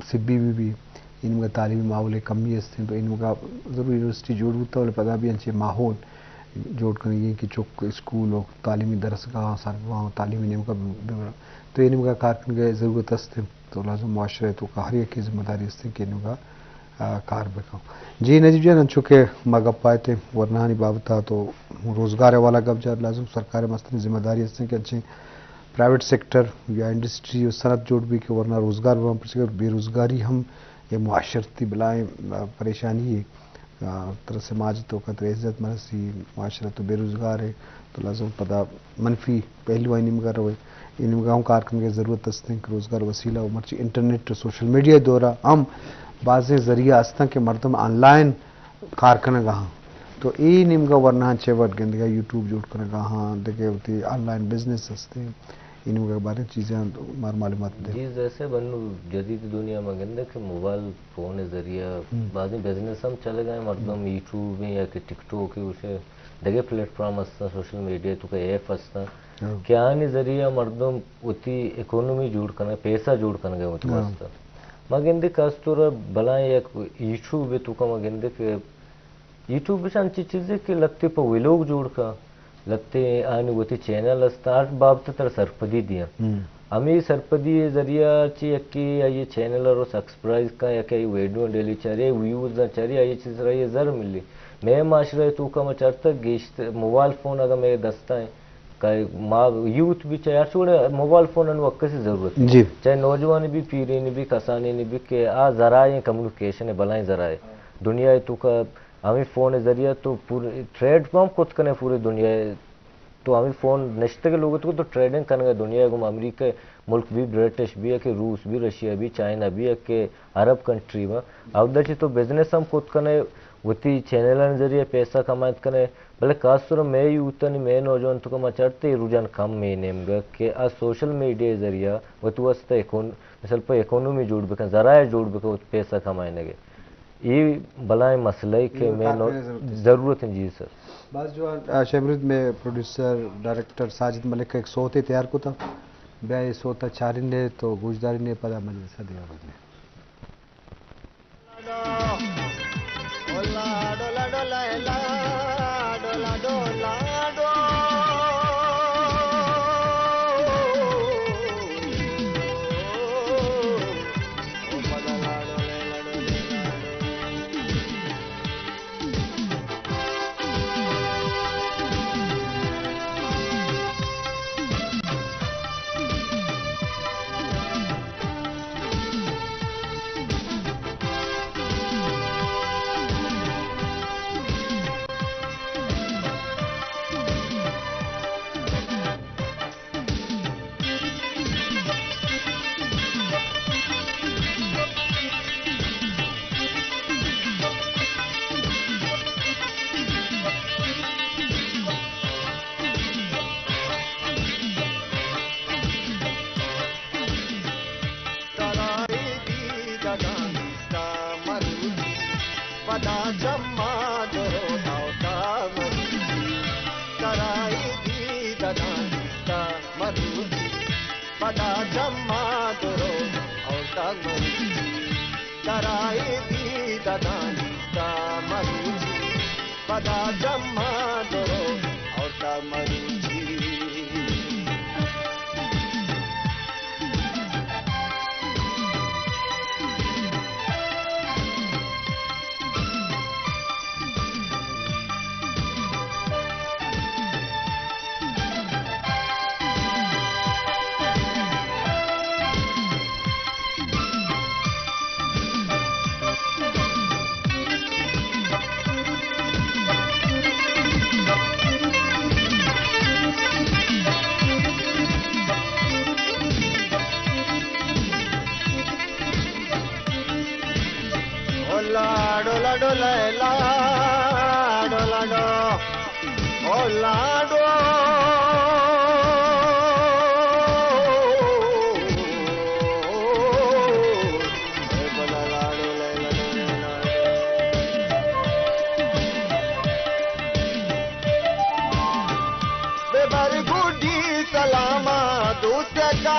सिब्बी भी इनका तालीमी माहौल कमी हस्ते तो इनका ज़रूर यूनिवर्सिटी जोड़ होता है पता भी अच्छे माहौल जोड़ कर ये कि चौक स्कूल और तालीमी दरसगाह सरगवाह तालीमी नियम का तो इनका कारकन की ज़रूरत हस्ते तो लाजम मुआशरे तो हर एक की जिम्मेदारी हस्ते कि इनका कार बेका जी नजीब जान चूँकि मगब पाए थे वरना नहीं बाबता तो रोज़गार वाला गब जा लाजम सरकार मस्त जिम्मेदारी हस्ते कि अच्छे प्राइवेट सेक्टर या इंडस्ट्री और सनत जोड़ भी कि वरना रोज़गार पर बेरोज़गारी हम ये मुआशरती बलाएँ परेशानी है तरह समाज तो कतरे इज्जत मनसी मुआशरा तो बेरोज़गार है तो लाजम पता मनफी पहलू इनका रहे इनका कारकन की ज़रूरत हस्ते कि रोज़गार वसीला मर्ची इंटरनेट सोशल मीडिया दौरा हम बाज़ ज़रिया हस्ता कि मरदम ऑनलाइन कारकन गहाँ तो ये निमगा वरना चेवट गंदगा यूट्यूब जोड़ कर गहाँ देखे होती ऑनलाइन बिजनेस हस्ते इनके बारे चीज़ें मार मालूमात दे जी जैसे बनू जदीद दुनिया में गंदे कि मोबाइल फ़ोन ज़रिया बाद में बिजनेस हम चले गए मरदम यूट्यूब में या कि टिकटॉक उसे दगे प्लेटफॉर्म हस्ता सोशल मीडिया तो का ऐप हस्ता क्या नहीं ज़रिया मरदम उती इकोनॉमी जोड़ करना पैसा जोड़ करना गए उतना हस्ता मगंदे कास्तूर भला एक यूट्यूब है तो का मगंदे के यूट्यूब पे अच्छी चीज़ें कि लगते पर वे लोग जोड़ का लगते आने होती चैनल स्टार्ट बाब तर सरपदी दिया हमें सरपदी जरिया ची कि ये चैनल और सब्सक्राइब का या कि वीडियो डेली चरे व्यूज ना चरे ये चीज़ रही जर मिली मैं माशरे तो का मचरता गेस्ट मोबाइल फ़ोन अगर मेरे दस्ता है माँ यूथ भी चाहे छोड़े मोबाइल फ़ोन अनवक्का से ज़रूरत है चाहे नौजवान भी पीरे ने भी कसाने ने भी के ज़राए कम्युनिकेशन है भलाएं ज़राए दुनिया तो का हमें फ़ोन ज़रिया तो पूरे ट्रेड हम खुद करें पूरी दुनिया तो हमें फ़ोन नश्ते के लोगों तो ट्रेडिंग करने दुनिया को अमेरिका मुल्क भी ब्रिटिश भी है कि रूस भी रशिया भी चाइना भी है कि अरब कंट्री में अब तो बिजनेस हम खुद करें वती चैनल जरिए पैसा कमात करें भले खासतौर मैं यूथ नहीं मैं नौजवान तो मचाते रुझान कम में नेमगा कि आ सोशल मीडिया जरिया वतु वस्ते ಸ್ವಲ್ಪ इकोनॉमी जोड़ बेक ज़राए जोड़ बेक पैसा कमाने के ये भलाएं मसले के मैं ज़रूरत है जी सर बस जो शेमरुद में प्रोड्यूसर डायरेक्टर साजिद मलिक का एक सोते तैयार को था बे ये सोता चारिन ने तो गुजदारी ने पता मजलिस दिया बदले सलामा दूसरे का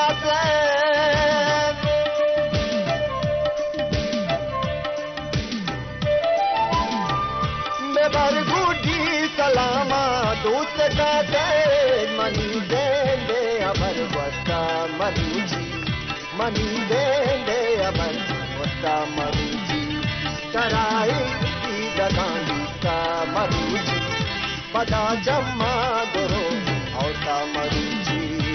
maruji mani dende aban wasta maruji karai ida gandika maruji pada jamma goro auta maruji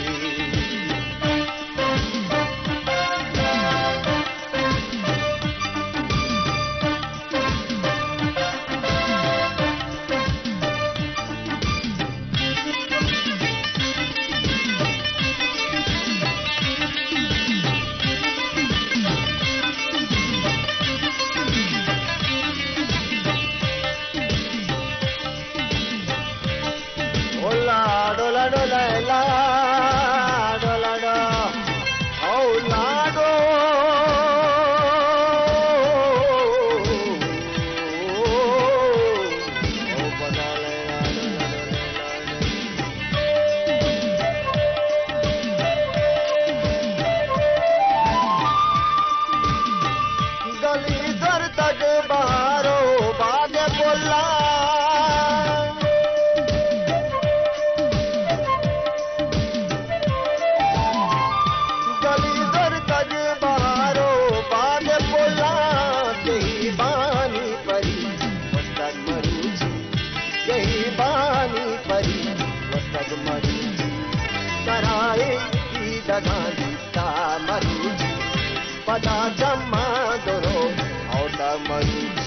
pada jamma doro auta maruji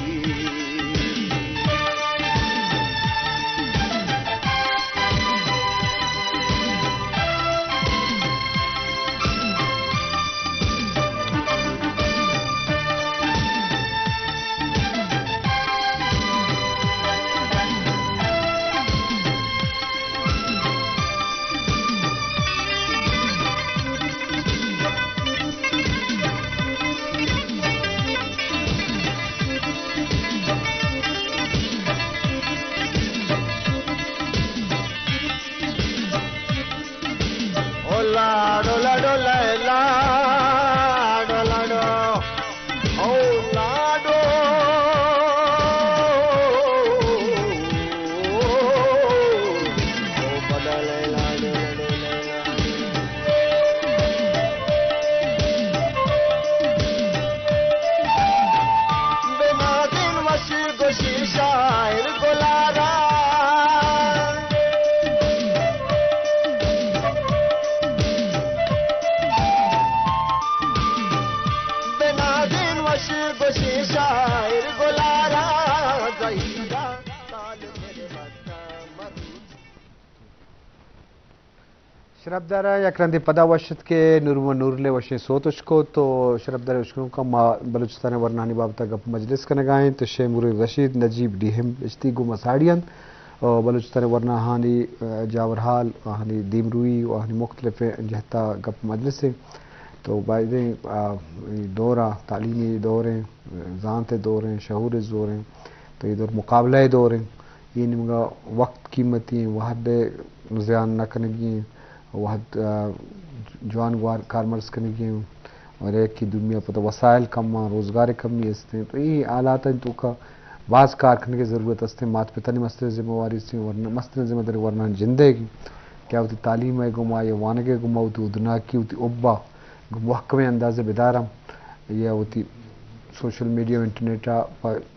شرابدارا یکرندی پدا وشت کے نورم و نورلے وشیں سوتش کو تو شرابدار وشکوں کا ما بلوچستان ورنانی بابتا گپ مجلس کا نگائیں تو شیمور رشید نجیب ڈیہم اشتی گو مساڑین بلوچستان ورنا ہانی جاورحال ہانی دیمروئی ہانی مختلف جہتا گپ مجلس سے تو بعدیں دورہ تعلیمی دور ہیں ذانت دور ہیں شعور دور ہیں تو یہ دور مقابلہ دور ہیں یہ نمگا وقت قیمتی وحد زیان نہ کنگی وحد جوان گوار کارمرز کنگی اور ایک کی دنیا پتہ وسائل کم روزگار کمی ہستے ہیں تو یہ آلات ہیں تو کا بعض کار کرنے کی ضرورت ہستے مات پتہ نہیں مسئلہ ذمہ واری سے ورنہ مسئلہ ذمہ داری ورنہ زندگی کیا ہوتی تعلیم ہے گما یا وانگے گما ہوتی ادنا کی ہوتی ابا محکم انداز بیدارم یا ہوتی سوشل میڈیا و انٹرنیٹ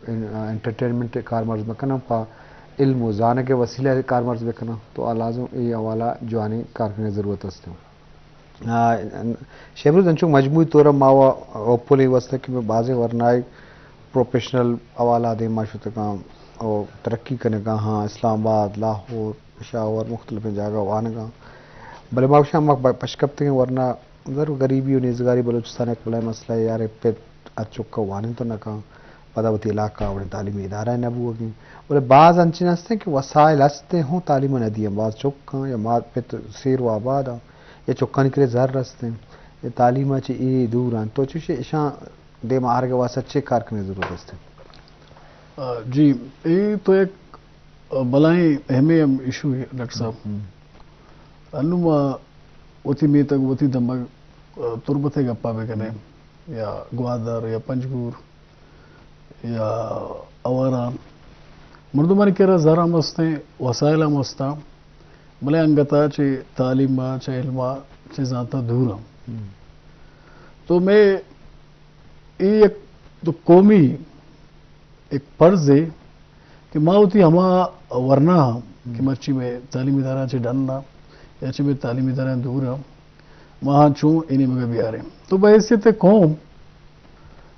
انٹرٹینمنٹ کارمرز مکنم پا علم و زانے کے وسیلہ کارمرز بکنا تو لازم یہ حوالہ جوانی کار کرنے ضرورت ہستے ہوں شیبروز انچو مجموعی طور ماوا اوپولی وسطہ کہ میں بعض ورنائی پروفیشنل حوالہ دے معاشرت کام اور ترقی کرنے کا ہاں اسلام آباد لاہور پشاور مختلف جگہ وانگاں بلے معاشرہ ہم پشکپتے ہیں ورنہ ضرور غریبی و نیزگاری بلوچستان ایک بڑا مسئلہ ہے یار پہ اچکا وانے تو نہ کہاں پداوتی علاقہ اور تعلیمی ادارہ نبو ہوگی اور بعض انچین ہستے کہ وسائل ہستے ہوں تعلیم ندیم بعض چکاں یا ماد پہ سیر و آباد یا چکان کے لیے زہر رستے ہیں یا تعلیم ای دور ہیں تو چوشے اشاں دے مہار کے واسطے اچھے کار کرنے ضرورت ہستے جی یہ تو ایک بلائیں اہم ایشو ہے ڈاکٹر صاحب انما وتی میں تک وتی دماغ تربت گپا بکنے یا گوادر یا پنجگور یا اواران مردمان کہہ زہرا مستیں وسائل مستا بلے انگتا چے تعلیم چے علما چے ذاتا دورا तो मैं ये एक तो कौमी एक फर्ज है कि माउती हमा वरना कि मर्ची में तालीमी इदारा से डरना या चे में तालीमी इदारा दूर वहाँ चूँ इन्हीं मगर भी आ रहे तो बहैसियत कौम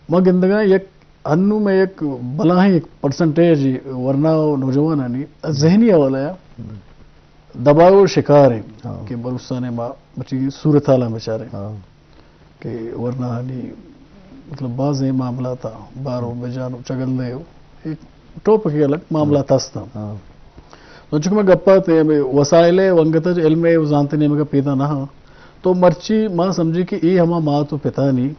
माँ गिंदगा एक अन्नू में एक बला ही एक परसेंटेज वरना नौजवान आनी जहनी वाला है दबाव शिकार है कि बलुस्तान ने माँ बच्ची सूरत हाल में चारे कि वरना आनी मतलब बाज़ मामला था बारो बेजानो चगल दे एक टॉप के अलग मामला था तो चूंकि मैं गप्पा थे वसाइले वंगत इल्मे जानते नहीं मगर पिता ना तो मर्ची माँ समझी कि ये हमारा माँ तो पिता नहीं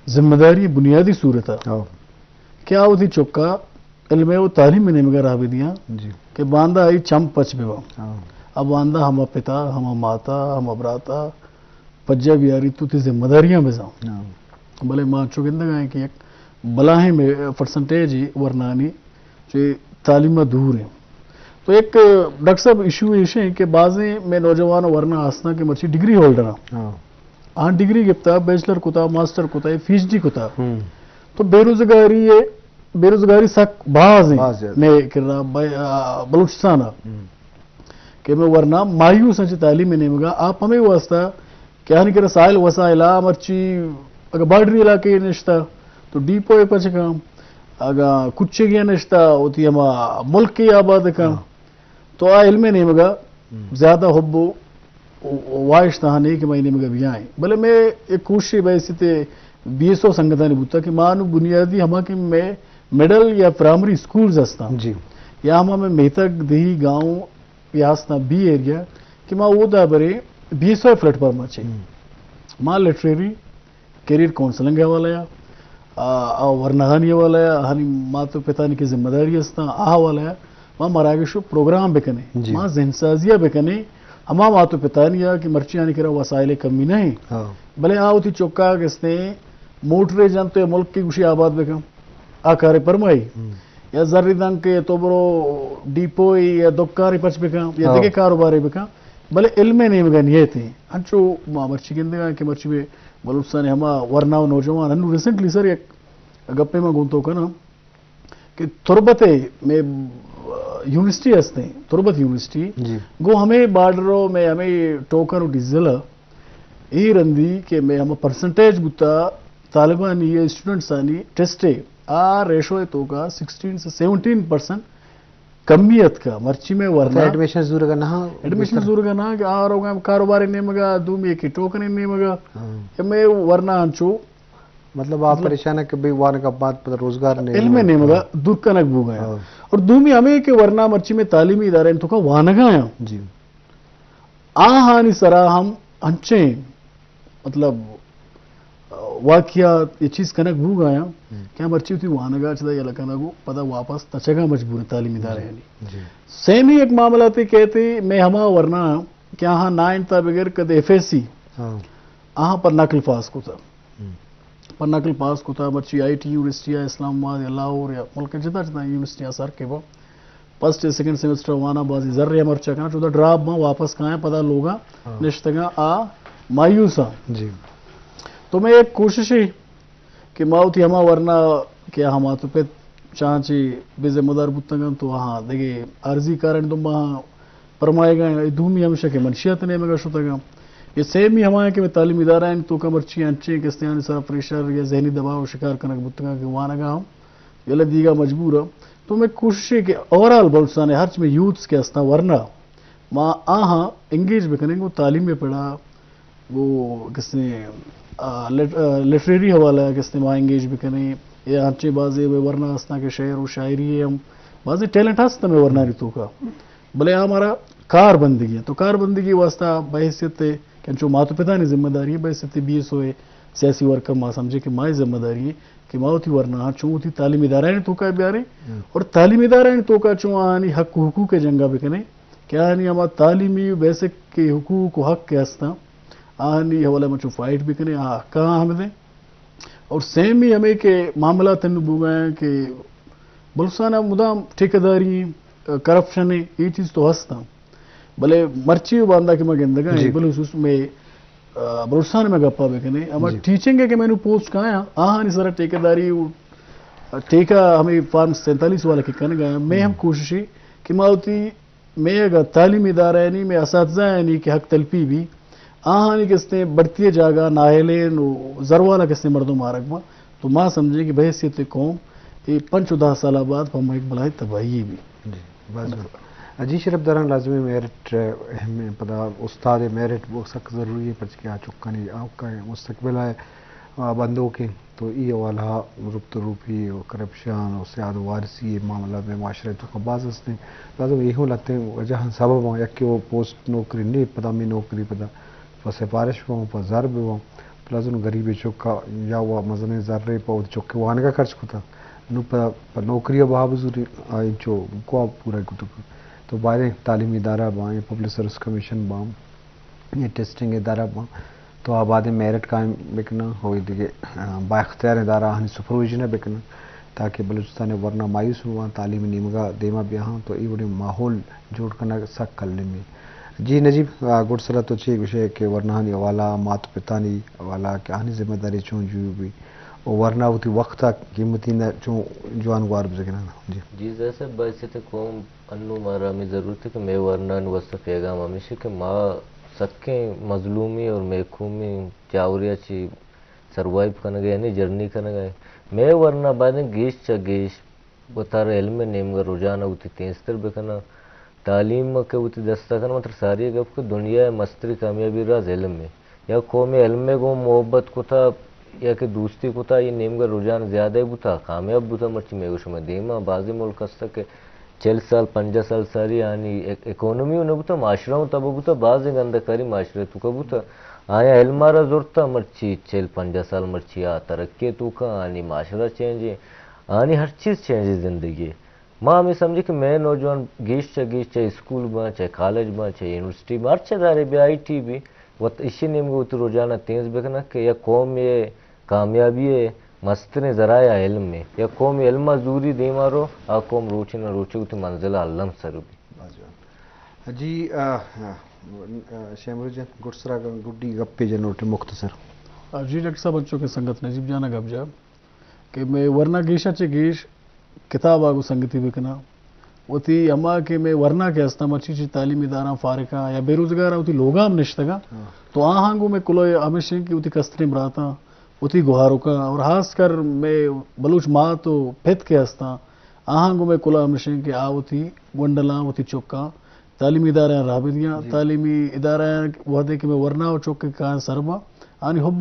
जिम्मेदारी बुनियादी सूरत है क्या होती चौका इल्मे वो तालीम में नहीं मगर आ भी दिया कि बांदा आई चम पच बेवा अब बांदा हमारा पिता हमारा माता हमारा भ्राता पज्जा भी आ रही तू जिम्मेदारियां में जाऊँ भले माँ चुकिंदा गए कि एक बलाहे में परसेंटेज ही वरनानी जो तालीम दूर है तो एक डॉक्टर साहब इशू है कि बाज़े में नौजवान वरना आसना के मर्ची डिग्री होल्डर हाँ डिग्री गिफ्ता बैचलर कुता मास्टर कुता PhD कुता तो बेरोजगारी सक बाज है ने किरना बलूचिस्तान कि मैं वरना मायूस हैं तालीम नहीं मगा आप हमें वास्ता क्या नहीं कर साइल वसाइला मर्ची अगर बार्डरी इलाके निश्ता तो डीपो पच काम अगर कुछ गया निश्ता होती हम मुल्क की आबाद का तो आ इल्मे नहीं मगा ज्यादा हुब्बो वाइश था नहीं कि महीने में भी आए भले मैं एक कोशिश वैसे थे BSO संगठन बुता कि मानो बुनियादी हमा कि मैं मिडल या प्राइमरी स्कूल्स हस्ता जी या हमा में मेहतक दही गांव या हस्ता बी एरिया कि माँ वो दा बरे BSO प्लेटफॉर्म अच्छे माँ लिटरेरी करियर काउंसलिंग वाला या वरनाहानी वाला या हानी माँ तो पिता की जिम्मेदारी हस्ता आ वाला या माँ मरागशो प्रोग्राम बेकने माँ जिनसाजिया बेकने हमा माँ तो पिता नहीं या कि मर्ची आने करा वसाइले कमी नहीं भले आ होती चौका किसने मोटरे जानते हैं मुल्क की खुशी आबाद बेकम आकारे परमाई या जर्री दंग के तो बरो डीपो या दुक्कारी पच बेकम या देखे कारोबार बेकम भले इल्मे नहीं बेकन ये थे अंचो माँ मर्ची गिंदेगा कि मर्ची में बलूचिस्तान हमा वरना नौजवान अनु रिसेंटली सर एक गप्पे में गुंतो का ना कि तुरबते में यूनिवर्सिटी हस्ते तुरबत यूनिवर्सिटी गो हमें बार्डरों में हमें टोकन डीजल ये रंदी के में हम परसेंटेज गुता तालिबान ये स्टूडेंट्स आनी टेस्ट आ रेशो है तो का 16 से 17% कमियत का मर्ची में वरना एडमिशन जरूर का ना एडमिशन जरूर का ना कि आ रोगा कारोबार नहीं मगा दूम ये की टोकन नहीं मगा मैं वरना अंचो मतलब आप परेशान है कि भाई वार का बात पता रोजगार नहीं इल्म नहीं मगा दुर्कनक भू गया और दूमी हमें के वरना मर्ची में तालीमी इदारे तो का वानगा जी आ हानि सरा हम अंचे मतलब वाकिया ये चीज कनक भू गया क्या मर्ची थी वानगा चला या लकना को पता वापस तचगा मजबूर तालीमी इदारे यानी सेम ही एक मामला थी कहते मैं हमा वरना क्या हाँ 9 था बगैर कद FSC आहा पर नकल पास को था पर नकल पास को था मर्ची IT यूनिवर्सिटी इस्लामाबाद या लाहौर या मुल्क जितना जितना यूनिवर्सिटी सर के वो फर्स्ट सेकंड सेमेस्टर वाना बाजी जर्रे मर्चा का चौदह ड्राप में वापस कहाँ पता लोगा निश्तगा आ मायूसा जी तो मैं एक कोशिश ही कि माउती हमा वरना क्या हम तो पे चाची बेजिम्मेदार बुतंगन तो हाँ देखिए अर्जी कारण तुम वहाँ परमाएगा धूमी हम शके मनशियत ने मगर शुतगा ये सेम ही हमारे के तालीम इदारा हैं तो कमर्ची अंचे किस्ते आने सारा प्रेशर या जहनी दबाव शिकार कनक बुतंगा कि वहाँ नगा हम ये लदीगा मजबूर है तो मैं कोशिश है कि ओवरऑल बलूचिस्तान हर में यूथ्स के हस्ता वरना माँ आहा एंगेज भी करेंगे वो तालीम में पढ़ा वो किसने लिटरेरी हवाला किसने वहाँ एंगेज भी करें या अच्छे बाजे वरना हस्ता के शेर और शायरी हम बाजे टैलेंट हस्ता में वरना ऋतु का भले हमारा कार बंदगी है तो कार बंदगी वास्ता बहसियत कि जो माता पिता ने जिम्मेदारी है बहसियत BSO है सियासी वर्क का माँ समझे कि माँ जिम्मेदारी है कि माँ थी वरना चूँ थी तालीम इदारा ने तो का ब्यारे और तालीम इदारा ने तो का चूँ आनी हक हुकूक के जंगा भी कने क्या नहीं हमारा तालीमी बेसिक के हुकूक हक के हस्ता आनी हवाला में फाइट भी कने कहाँ हमें दें और सेम ही हमें के मामला तन बुगाए कि बलूचिस्तान मुदाम ठेकेदारी करप्शन है ये चीज़ तो हंसता भले मर्ची बांधा कि मैं गिंदगा बलूस उसमें बलूचिस्तान में गप्पा बेकने अमा टीचिंग है कि मैंने पोस्ट कहा है आहा नहीं सारा ठेकेदारी ठेका हमें फार्म 47 वाला के कन गया मैं हम कोशिश कि माउती मैं अगर तालीमी इदारा है नहीं मैं असातिज़ा है नहीं कि हक तलपी भी आहा नहीं किसने बढ़ती जागा नाहले जरवाला किसने मर्दों मारक में तो माँ समझे कि बहसीत कौम ये 5-10 साल बाद हम एक बलाई तबाही भी जी शरफ दरान लाजमी मेरिट में पता उस्ताद मेरिट वो सख्त ज़रूरी है पच के आ चुका नहीं आपका मुस्तकबिल है बंदों के तो ये वाला रुब्त रूपी और करप्शन और सियाद वारसी मामला में माशरे तो बाज़ ने लाजम यही लगते हैं जहाँ सबब हो या कि वो पोस्ट नौकरी नहीं पता मैं नौकरी पता पर सिफारिश पाऊँ पर ज़रब पाऊँ प्लस उन गरीबी चौका या वो मजने ज़र्रे पाओ चौके वान का खर्च होता नु पर नौकरी बावजूद जो को पूरा तो बारे तालीमी इदारा बाँ पब्लिक सर्विस कमीशन बाँ ये टेस्टिंग इदारा बाँ तो आबाद मेरिट कायम बिकना हो दिखे बाख्तियार इदारा हनी सुपरविजन बिकना ताकि बलूचिस्तान वरना मायूस हुआ तालीमी निमगा देमा भी हाँ तो ये बड़े माहौल जोड़ करना सक कलने में जी नजीब गुड़सरा तो चे विषय के वरना हनी वाला मात पिता नी वाला क्या हनी जिम्मेदारी चूँ जू भी और वरना उती वक्त कीमती न चूँ जवान गुआर बजना जी जैसे बैसे कौम अन्नू मारा में ज़रूरत है कि मैं वरना वस्त पैगाम हमेशा कि माँ सक्के मजलूमी और महकूमी चावरिया ची सर्वाइव करने गए नहीं जर्नी करने गए मैं वरना बाद गेश बतार इल्म नेम का रुझान उती तेजतर बेकना तालीम के उती दस्ता करना मतलब सारी गप को दुनिया मस्तरी कामयाबी राज इल्म में या कौम इल्म को मोहब्बत को था या कि दोस्ती को था ये नेम का रुझान ज़्यादा बुता कामयाब बुता मर्ची मैं उस में देमा बाजी मुल्क तक 4 साल 5 साल सारी यानी इकोनॉमी उन्हें बुता माशरा तब बुता बाज गंदकारी माशरे तू का बुता आया इल्मारा ज़रूरत मर्ची 4-5 साल मर्ची आ तरक्की तू का आनी माशरा चेंज है आनी हर चीज़ चेंज है ज़िंदगी माँ हमें समझे कि मैं नौजवान गेश चाहे स्कूल बा चाहे कॉलेज बा चाहे यूनिवर्सिटी में अच्छे दारे भी IT भी वत इसी नेम को उतर रोजाना तेज बेकना कि या कौम ये कामयाबी है मस्तने ज़राया इल्म में या कौम इल्म जूरी दे मारो आ कौम रोचे न रोचे उती मंजिल अल्लम सर भी जी शेमरुजन गुड़सरा गुड्डी गप्पे जनोट मुख्तसर जी डॉक्टर साहब बच्चों के संगत नजीब जाना गबजा कि मैं वरना गेशा चे गेश किताब आगो संगति बेकना उती अम्मा के मैं वरना के हस्ता अच्छी तालीमी इदारा फारिका या बेरोजगार उती लोगा हम निश्तगा तो आहांगो में कुलो हमेशा की उती कस्तरे मराता उती गुहारों का और खास कर मैं बलूच माँ तो फित के हस्ता आहांगो में कुला हमेशा के आ उती गुंडला उती चौका तालीमी इदारा राबिदियाँ तालीमी इदारा वहदे के मैं वरना और चौके का सरबा आनी हुब